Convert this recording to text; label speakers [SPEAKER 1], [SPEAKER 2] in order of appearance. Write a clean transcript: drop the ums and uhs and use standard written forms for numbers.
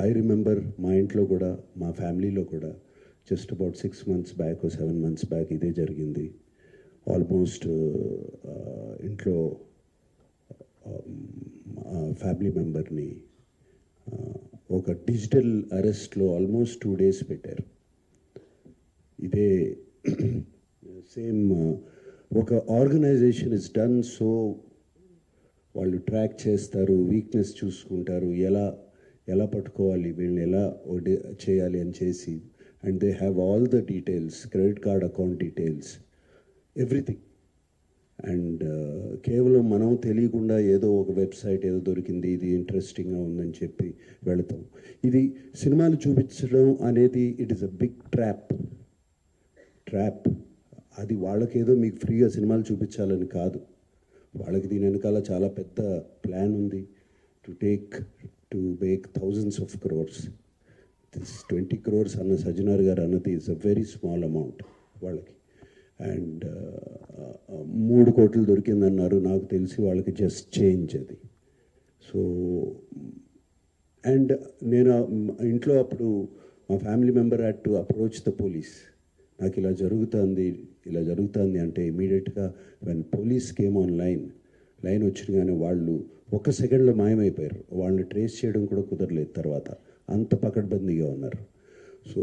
[SPEAKER 1] I remember మా ఇంట్లో కూడా, మా ఫ్యామిలీలో కూడా just about 6 months back 7 months back ఇదే జరిగింది. ఆల్మోస్ట్ ఇంట్లో ఫ్యామిలీ మెంబర్ని ఒక డిజిటల్ అరెస్ట్లో ఆల్మోస్ట్ 2 days పెట్టారు. ఇదే సేమ్ ఒక ఆర్గనైజేషన్ ఇస్ డన్ సో, వాళ్ళు ట్రాక్ చేస్తారు, వీక్నెస్ చూసుకుంటారు, ఎలా పట్టుకోవాలి, వీళ్ళని ఎలా చేయాలి అని చేసి, and they have all the details, credit card account details, everything. And కేవలం మనం తెలియకుండా ఏదో ఒక వెబ్సైట్ ఏదో దొరికింది, ఇది ఇంట్రెస్టింగ్గా ఉందని చెప్పి వెళతాం. ఇది సినిమాలు చూపించడం అనేది it is a big trap. అది వాళ్ళకేదో మీకు ఫ్రీగా సినిమాలు చూపించాలని కాదు, వాళ్ళకి దీని వెనకాల చాలా పెద్ద ప్లాన్ ఉంది. To make thousands of crores. This 20 crores అన్న సజ్జనార్ గారు అన్నది is a very small amount వాళ్ళకి. అండ్ 3 కోట్లు దొరికిందన్నారు, నాకు తెలిసి వాళ్ళకి జస్ట్ చేంజ్ అది. సో అండ్ నేను ఇంట్లో అప్పుడు మా family member had to approach the police. నాకు ఇలా జరుగుతుంది అంటే ఇమీడియట్గా when police came on line వచ్చినగానే వాళ్ళు 1 సెకండ్లో మాయమైపోయారు. వాళ్ళని ట్రేస్ చేయడం కూడా కుదరలేదు తర్వాత, అంత పకడ్బందీగా ఉన్నారు. సో